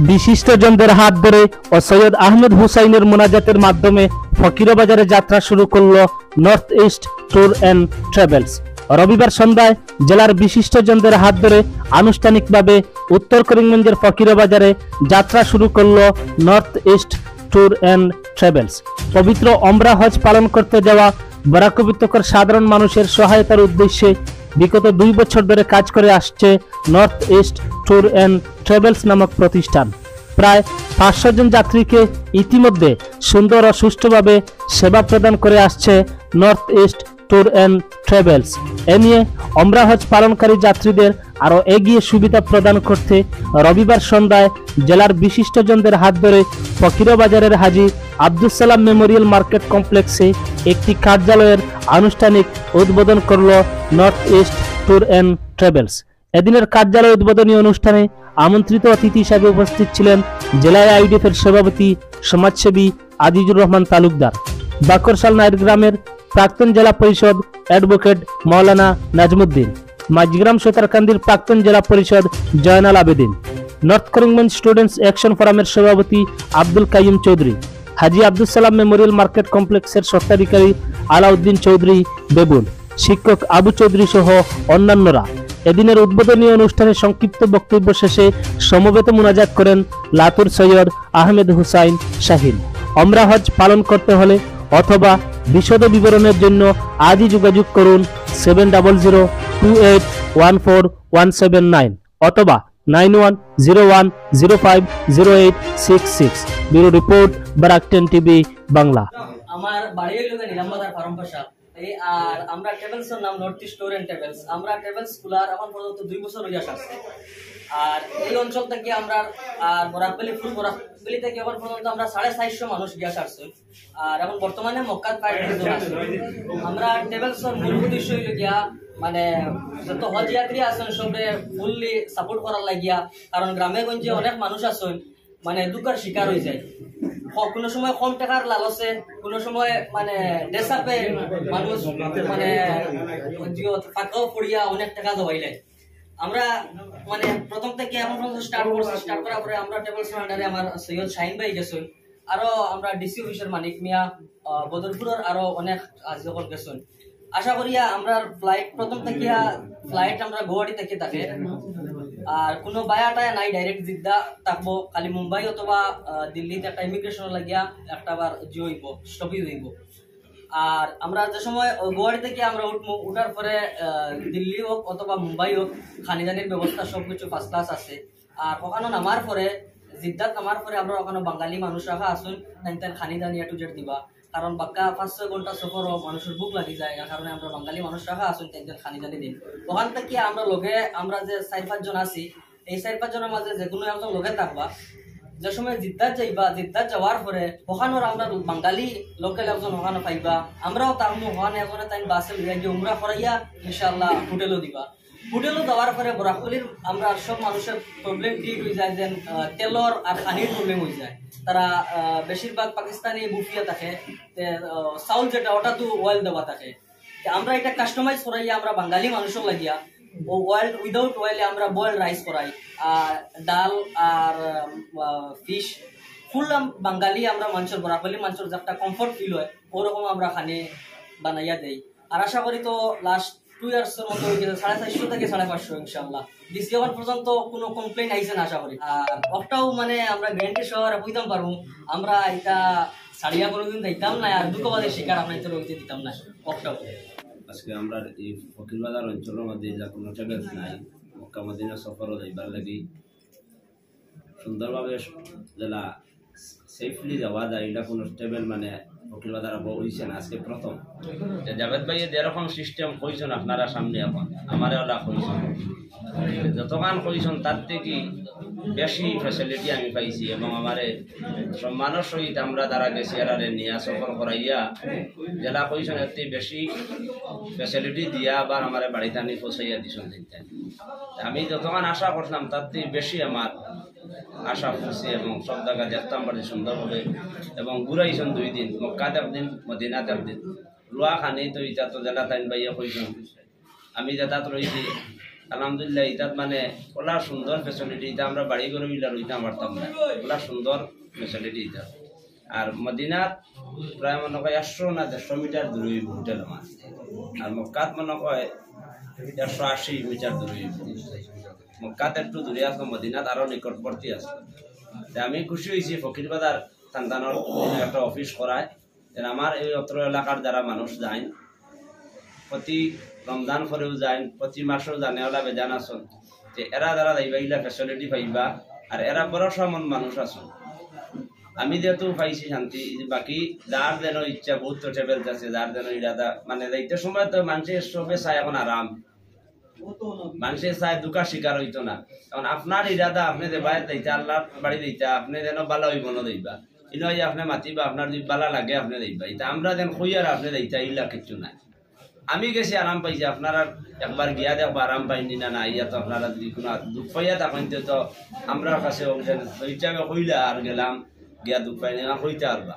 বিশিষ্টজনদের হাত ধরে ও সৈয়দ আহমেদ হুসাইনের মোনাজাতের মাধ্যমে ফকিরাবাজারে যাত্রা শুরু করল north east tour and travels. রবিবার সন্ধ্যায় জেলার বিশিষ্টজনদের হাত ধরে আনুষ্ঠানিকভাবে উত্তর করিমগঞ্জের ফকিরাবাজারে যাত্রা শুরু করল north east tour and travels. পবিত্র ওমরা হজ পালন করতে যাওয়া বরাক উপত্যকার সাধারণ মানুষের সহায়তার উদ্দেশ্যে বিগত 2 বছর ধরে কাজ করে আসছে north east tour and travels নামক প্রতিষ্ঠান। প্রায় 500 জন যাত্রীকে ইতিমধ্যে সুন্দর ও সুষ্ঠুভাবে সেবা প্রদান করে আসছে north east tour and travels. এ নিয়ে ওমরা হজ পালনকারী যাত্রীদের আরও এগিয়ে সুবিধা প্রদান করতে রবিবার সন্ধ্যায় জেলার বিশিষ্টজনদের হাত ধরে ফকিরাবাজারের হাজী আব্দুস সালাম মেমোরিয়াল মার্কেট কমপ্লেক্সে একটি কার্যালয়ের আনুষ্ঠানিক উদ্বোধন করল north east tour and travels. এদিনের কার্যালয় উদ্বোধনী অনুষ্ঠানে আমন্ত্রিত অতিথি হিসাবে উপস্থিত ছিলেন জেলা আইডিএফের সভাপতি সমাজসেবী আজিজুর রহমান তালুকদার, বাকরশাল নাইট গ্রামের প্রাক্তন জেলা পরিষদ অ্যাডভোকেট মাওলানা নাজমুদ্দিন, মাঝগ্রাম সোতারকান্দির প্রাক্তন জেলা পরিষদ Joynal Abedin, north Karimganj students action ফোরামের সভাপতি আব্দুল কাইম চৌধুরী, হাজী আব্দুস সালাম মেমোরিয়াল মার্কেট কমপ্লেক্সের স্বত্বাধিকারী আলাউদ্দিন চৌধুরী বেবুল, শিক্ষক আবু চৌধুরী সহ অন্যান্যরা। এদিনের উদ্বোধনী অনুষ্ঠানে সংক্ষিপ্ত বক্তব্য শেষে সমবেত মোনাজাত করেন লাতুর সৈয়দ আহমেদ হুসাইন শাহিন। ওমরা হজ পালন করতে হলে অথবা বিশদ বিবরণের জন্য আজই যোগাযোগ করুন 7028141799 অথবা 9101050866। Bureau report Barack 10 TV Bangla. আমার বাড়ি হইল নিলামবাজার ফার্মপাশা আর আমরা ট্রাভেলসের নাম north east tour and travels. আমরা ট্রাভেলস খোলার এখন পর্যন্ত 2 বছর হয়ে আসছে। আর এই অঞ্চল থেকে আমরা আর বরাকবেলি ফুল বরাকবেলি থেকে এখন পর্যন্ত আমরা 450 মানুষ গিয়া আসছে। আর এখন বর্তমানে মক্কা পার্টি আছে। আমরা ট্রাভেলসের মূল উদ্দেশ্য হইল গিয়া মানে যত হজ যাত্রী আছেন সবে ফুললি সাপোর্ট করার লাগিয়া, কারণ গ্রামে গঞ্জে অনেক মানুষ আছেন মানে দুঃখের শিকার হয়ে যায়। কোনো সময় কম টাকার লালসে, কোনো সময় মানে ডেসাপে মানুষ মানে ফাঁকাও পড়িয়া অনেক টাকা জমাইলে। আমরা মানে প্রথম থেকে এখন পর্যন্ত স্টার্ট করছি। স্টার্ট করার পরে আমরা ট্রাভেলস আন্ডারে আমার সৈয়দ শাহিন ভাই গেছেন, আরো আমরা ডিসি অফিসার মানিক মিয়া, বদরপুরের আরো অনেক যখন গেছেন। আশা করিয়া আমরা ফ্লাইট প্রথম থেকে ফ্লাইট আমরা গুয়াহাটি থেকে থাকে আর কোনো বায়াটায় নাই, ডাইরেক্ট জিদ্দা থাকবো, খালি মুম্বাই অথবা দিল্লিতে একটা ইমিগ্রেশন লাগিয়া একটা বার হইব স্টপেজ হইব। আর আমরা যে সময় গুয়াহাটি থেকে আমরা উঠবো, উঠার পরে দিল্লি হোক অথবা মুম্বাই হোক খানিদানির ব্যবস্থা সবকিছু ফার্স্ট ক্লাস আছে। আর ওখানে নামার পরে জিদ্দাত নামার পরে আমরা ওখানে বাঙালি মানুষ রাখা আসুন তাই খানিদানি টু জেড দিবা, কারণ বাক্কা 5-6 ঘন্টা সফরও মানুষের বুক লাগি যায়। এর কারণে আমরা বাঙালি মানুষ রাখা আসুন তাই খানিদানি দিন। ওখান থেকে আমরা লোকে আমরা যে 4-5 জন আছি, এই 4-5 জনের মাঝে যে কোনো একজন লোকে থাকবা। যে সময় জিদ্দাত যাইবা, জিদ্দাত যাওয়ার পরে ওখানোর আমরা বাঙালি লোকাল একজন ওখানে পাইবা, আমরাও তার ওখানে একজনে তাই বাসে লইয়া গিয়ে উমরা করাইয়া ইনশাআল্লাহ হোটেলও দিবা। হোটেলও দেওয়ার পরে বরাকলির আমরা সব মানুষের প্রবলেম ক্রিয়েট হয়ে যায়, যেন তেলর আর পানির প্রবলেম হয়ে যায়। তারা বেশিরভাগ পাকিস্তানি বুফিয়া থাকে, চাউল যেটা ওটা তো অয়েল দেওয়া থাকে। আমরা এটা কাস্টমাইজ করাইয়া আমরা বাঙালি মানুষও লাগিয়া ও অয়েল উইদাউট অয়েলে আমরা বয়েল রাইস করাই, আর ডাল আর ফিশ ফুল বাঙালি আমরা মানুষের বরাকলি মানুষের একটা কমফর্ট ফিল হয় ওরকম আমরা খানে বানাইয়া দেই। আর আশা করি তো লাস্ট 2 ইয়ার্সের মতো হয়ে গেছে 450 থেকে 550 ইনশাআল্লাহ। দিস এখন পর্যন্ত কোনো কমপ্লেন আইছে না আশা করি। আর ওটাও মানে আমরা গ্যারান্টি সহকারে কইতাম পারবো আমরা এটা সারিয়া কোনোদিন দিতাম না, আর দুঃখবাদের শিকার আমরা এটা রইতে দিতাম না ওটাও। আজকে আমরা এই ফকিরবাজার অঞ্চলের মধ্যে যা কোনো ট্রাভেলস নাই, মক্কা মদিনা সফরও যাইবার লাগি সুন্দরভাবে জেলা সেফলি যাওয়া যায়, এটা কোনো ট্রাভেল মানে ফকিরবাজার হয়েছে না আজকে প্রথম। জাভেদ ভাই যেরকম সিস্টেম কইছেন আপনারা সামনে এখন আমার ওলা কইছেন, যতক্ষণ কইছেন তার থেকে বেশি ফ্যাসিলিটি আমি পাইছি এবং আমার সম্মানের সহিত আমরা যারা গেছি এরারে নিয়ে সফর করাইয়া জেলা কইছেন এতে বেশি ফ্যাসিলিটি দিয়া আবার আমার বাড়িতে আনি পৌঁছাইয়া দিছেন। আমি যতক্ষণ আশা করতাম তার থেকে বেশি আমার আশা করছি এবং সব জায়গা দেখতাম পারি সুন্দরভাবে এবং ঘুরাইছেন 2 দিন, মক্কাতে একদিন মদিনাতে একদিন। রুয়া খানি তো এটা তো জেলা তাইন ভাইয়া কইছেন আমি যেটা রয়েছি আলহামদুলিল্লাহ ইটাত মানে ওলা সুন্দর ফেসিলিটি, এটা আমরা বাড়ি করে উইলা রইতাম পারতাম না, ওলা সুন্দর ফেসিলিটি এটা। আর মদিনাত প্রায় মনে হয় 100 না 150 মিটার দূরে হোটেল আমার, আর মক্কাত মনে হয় 180 মিটার দূরে। মক্কাত একটু দূরে আছে, মদিনাত আরো নিকটবর্তী আছে। আমি খুশি হয়েছি ফকির বাজার সন্তানের একটা অফিস করায়। আমার এই অত্র এলাকার যারা মানুষ যায়, প্রতি রমজান করেও যায়, প্রতি মাসেও জানে ওলা বেজান আসুন যে এরা যারা যাইবা ইলা ফেসিলিটি পাইবা, আর এরা বড় সমান মানুষ আসুন। আমি যেহেতু পাইছি শান্তি, বাকি যার যেন ইচ্ছা বহুত টেবিল আছে, যার যেন ইরাদা মানে যাইতে সময় তো মানুষের সবে চায় এখন আরাম, মানুষের চায় দুঃখা শিকার হইতো না। এখন আপনার ইরাদা আপনি যে বাইরে দিতে আল্লাহর বাড়ি দিতে, আপনি যেন বালা হইব না দিবা, ইনই আপনি মাতিবা, আপনার যদি বালা লাগে আপনি দিবা। এটা আমরা যেন খুঁয়ার আপনি দিতে ইলা কিছু নাই। আমি গেছি আরাম পাইছি, আপনারা একবার গিয়া দেখবো আরাম পাইনি না না, ইয়া তো আপনারা যদি কোনো দুঃখ পাইয়া থাকেন তো আমরা কাছে হইলা আর গেলাম গিয়া দুঃখ পাইনি না হইতে পারবা।